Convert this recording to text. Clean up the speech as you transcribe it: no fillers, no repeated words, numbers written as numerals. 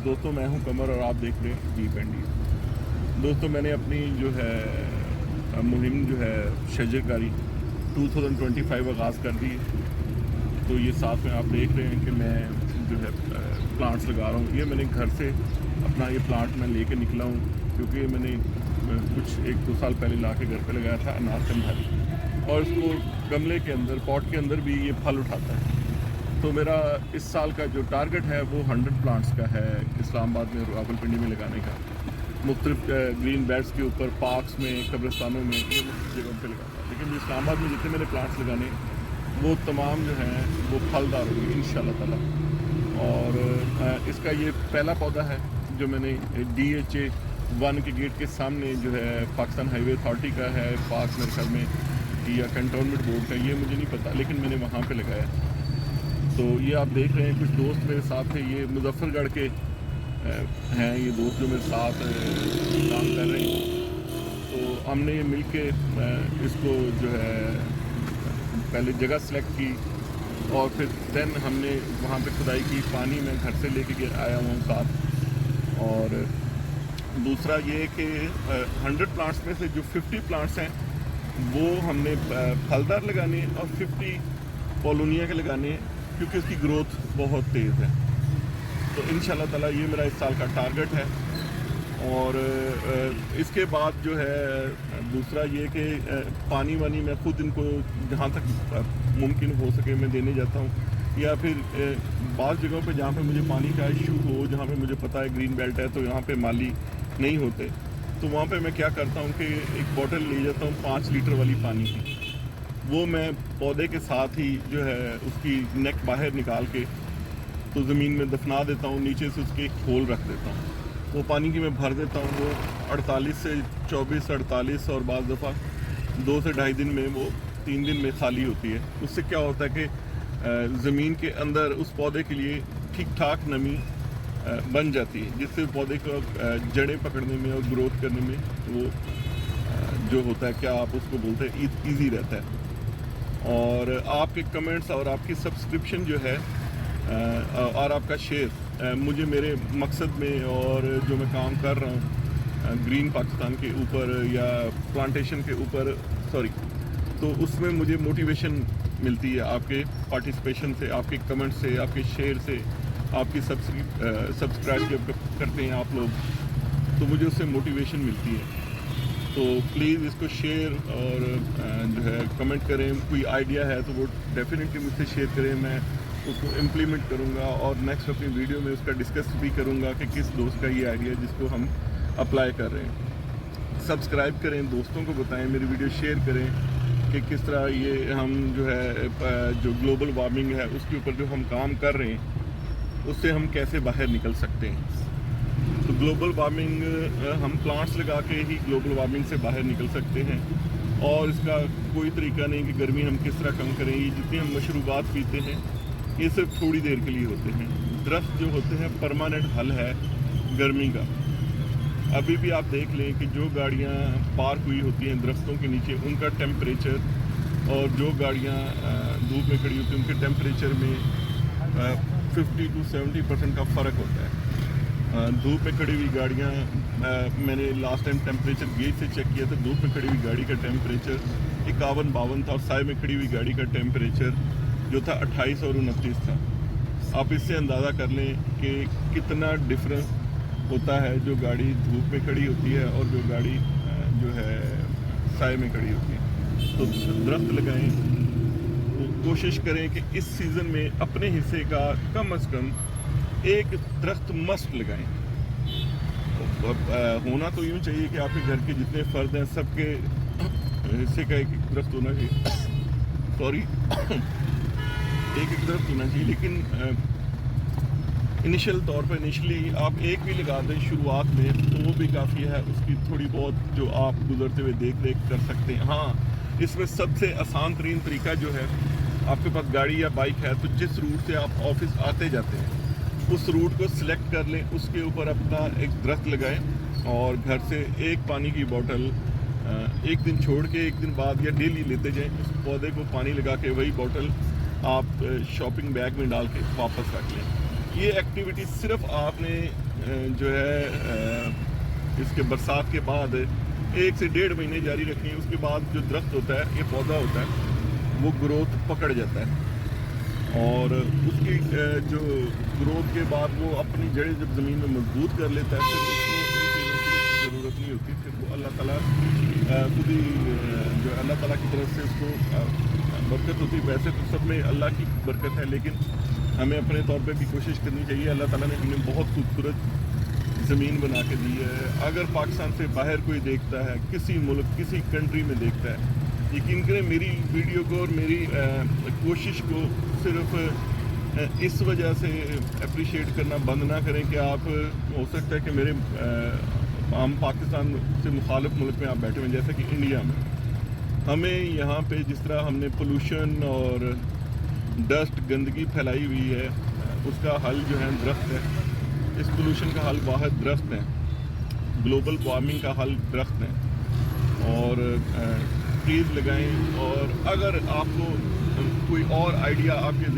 दोस्तों मैं हूं कमर और आप देख रहे हैं डीप एंड डीप। दोस्तों मैंने अपनी जो है मुहिम जो है शजरकारी 2025 आगाज़ कर दी है। तो ये साथ में आप देख रहे हैं कि मैं जो है प्लांट्स लगा रहा हूँ। ये मैंने घर से अपना ये प्लांट मैं लेके निकला हूँ, क्योंकि मैंने कुछ 1-2 साल पहले ला के घर पे लगाया था अनार कमधारी, और इसको गमले के अंदर पॉट के अंदर भी ये फल उठाता है। तो मेरा इस साल का जो टारगेट है वो 100 प्लांट्स का है इस्लामाबाद में, रावलपिंडी में लगाने का। मुख्तलिफ ग्रीन बेल्ट्स के ऊपर, पार्क्स में, कब्रिस्तानों में, ये मुख्तलिफ जगहों पे लगाता है। लेकिन इस्लामाबाद में जितने मैंने प्लांट्स लगाने वो तमाम जो हैं वो फलदार होंगे इंशाल्लाह ताला। और इसका ये पहला पौधा है जो मैंने DHA 1 के गेट के सामने जो है पाकिस्तान हाईवे अथॉरिटी का है, पार्क मेरे ख्याल में या कंटोनमेंट बोर्ड का, ये मुझे नहीं पता, लेकिन मैंने वहाँ पे लगाया। तो ये आप देख रहे हैं कुछ दोस्त मेरे साथ हैं, ये मुजफ्फरगढ़ के हैं ये दोस्त जो मेरे साथ काम कर रहे हैं। तो हमने ये मिल के इसको जो है पहले जगह सेलेक्ट की और फिर देन हमने वहाँ पे खुदाई की। पानी मैं घर से लेके आया हुआ हूँ साथ। और दूसरा ये कि 100 प्लांट्स में से जो 50 प्लांट्स हैं वो हमने फलदार लगाने और 50 कॉलोनिया के लगाने, क्योंकि इसकी ग्रोथ बहुत तेज़ है। तो इंशाल्लाह ताला ये मेरा इस साल का टारगेट है। और इसके बाद जो है दूसरा ये कि पानी वानी मैं खुद इनको जहाँ तक मुमकिन हो सके मैं देने जाता हूँ, या फिर बाज़ जगहों पे जहाँ पे मुझे पानी का इशू हो, जहाँ पे मुझे पता है ग्रीन बेल्ट है तो यहाँ पे माली नहीं होते, तो वहाँ पे मैं क्या करता हूँ कि एक बॉटल ले जाता हूँ 5 लीटर वाली पानी की। वो मैं पौधे के साथ ही जो है उसकी नेक बाहर निकाल के तो ज़मीन में दफना देता हूँ, नीचे से उसके एक होल रख देता हूँ। वो पानी की मैं भर देता हूँ, वो 48 से 24-48 और बाज़ दफ़ा 2 से ढाई दिन में, वो 3 दिन में खाली होती है। उससे क्या होता है कि ज़मीन के अंदर उस पौधे के लिए ठीक ठाक नमी बन जाती है, जिससे पौधे को जड़ें पकड़ने में और ग्रोथ करने में वो जो होता है, क्या आप उसको बोलते हैं, ईजी रहता है। और आपके कमेंट्स और आपकी सब्सक्रिप्शन जो है और आपका शेयर मुझे मेरे मकसद में और जो मैं काम कर रहा हूँ ग्रीन पाकिस्तान के ऊपर या प्लांटेशन के ऊपर तो उसमें मुझे मोटिवेशन मिलती है आपके पार्टिसिपेशन से, आपके कमेंट से, आपके शेयर से, आपकी सब्सक्राइब जब करते हैं आप लोग तो मुझे उससे मोटिवेशन मिलती है। तो प्लीज़ इसको शेयर और जो है कमेंट करें। कोई आइडिया है तो वो डेफिनेटली मुझसे शेयर करें, मैं उसको इम्प्लीमेंट करूँगा और नेक्स्ट अपनी वीडियो में उसका डिस्कस भी करूँगा कि किस दोस्त का ये आइडिया जिसको हम अप्लाई कर रहे हैं। सब्सक्राइब करें, दोस्तों को बताएं, मेरी वीडियो शेयर करें कि किस तरह ये हम जो है जो ग्लोबल वार्मिंग है उसके ऊपर जो हम काम कर रहे हैं उससे हम कैसे बाहर निकल सकते हैं। तो ग्लोबल वार्मिंग हम प्लांट्स लगा के ही ग्लोबल वार्मिंग से बाहर निकल सकते हैं, और इसका कोई तरीका नहीं कि गर्मी हम किस तरह कम करें। ये जितनी हम मशरूबात पीते हैं ये सिर्फ थोड़ी देर के लिए होते हैं। दरख्त जो होते हैं परमानेंट हल है गर्मी का। अभी भी आप देख लें कि जो गाड़ियाँ पार्क हुई होती हैं दरख्तों के नीचे, उनका टेम्परेचर और जो गाड़ियाँ धूप में खड़ी होती हैं उनके टेम्परेचर में 50 से 70% का फ़र्क होता है। धूप में खड़ी हुई गाड़ियाँ मैंने लास्ट टाइम टेम्परेचर गेज से चेक किया था, धूप में खड़ी हुई गाड़ी का टेम्परेचर 51-52 था और साए में खड़ी हुई गाड़ी का टेम्परेचर जो था 28 और 29 था। आप इससे अंदाज़ा कर लें कि कितना डिफरेंस होता है जो गाड़ी धूप में खड़ी होती है और जो गाड़ी जो है साए में खड़ी होती है। तो दरख्त लगाएं, तो कोशिश करें कि इस सीज़न में अपने हिस्से का कम अज़ कम एक दरख्त मस्ट लगाएं। होना तो यूँ चाहिए कि आपके घर के जितने फ़र्द हैं सबके हिस्से का एक दरख्त होना चाहिए सॉरी एक दरख्त होना चाहिए। लेकिन इनिशियल तौर पर इनिशियली आप एक भी लगा दें शुरुआत में तो वो भी काफ़ी है, उसकी थोड़ी बहुत जो आप गुजरते हुए देख रेख कर सकते हैं। हाँ, इसमें सबसे आसान तरीन तरीका जो है, आपके पास गाड़ी या बाइक है तो जिस रूट से आप ऑफिस आते जाते हैं उस रूट को सिलेक्ट कर लें, उसके ऊपर अपना एक दरख्त लगाएं और घर से एक पानी की बोतल एक दिन छोड़ के एक दिन बाद या डेली लेते जाएं। उस पौधे को पानी लगा के वही बोतल आप शॉपिंग बैग में डाल के वापस रख लें। یہ ایکٹیویٹی صرف آپ نے جو ہے اس کے برسات کے بعد 1 سے 1.5 مہینے جاری رکھنی ہے. اس کے بعد جو درخت ہوتا ہے, یہ پودا ہوتا ہے, وہ گروتھ پکڑ جاتا ہے, اور اس کی جو گروتھ کے بعد وہ اپنی جڑیں جب زمین میں مضبوط کر لیتا ہے, پھر اس کو ان چیزوں کی ضرورت نہیں ہوتی. پھر وہ اللہ تعالیٰ خود ہی جو اللہ تعالیٰ کی طرف سے اس کو برکت ہوتی ہے. ویسے تو سب میں اللہ کی برکت ہے, لیکن ہمیں اپنے طور پہ بھی کوشش کرنی چاہیے. اللہ تعالیٰ نے ہمیں بہت خوبصورت زمین بنا کے دی ہے. اگر پاکستان سے باہر کوئی دیکھتا ہے, کسی ملک کسی کنٹری میں دیکھتا ہے, یقین کریں میری ویڈیو کو اور میری کوشش کو صرف اس وجہ سے اپریشیٹ کرنا بند نہ کریں کہ آپ, ہو سکتا ہے کہ میرے ہم پاکستان سے مخالف ملک میں آپ بیٹھے ہوئے, جیسے کہ انڈیا میں ہمیں یہاں پہ جس طرح ہم نے پولوشن اور ڈسٹ گندگی پھیلائی ہوئی ہے, اس کا حل جو ہے درخت ہے. اس پولوشن کا حل واحد درخت ہے. گلوبل وارمنگ کا حل درخت ہے. اور ٹریز لگائیں. اور اگر آپ کو کوئی اور آئیڈیا آپ کے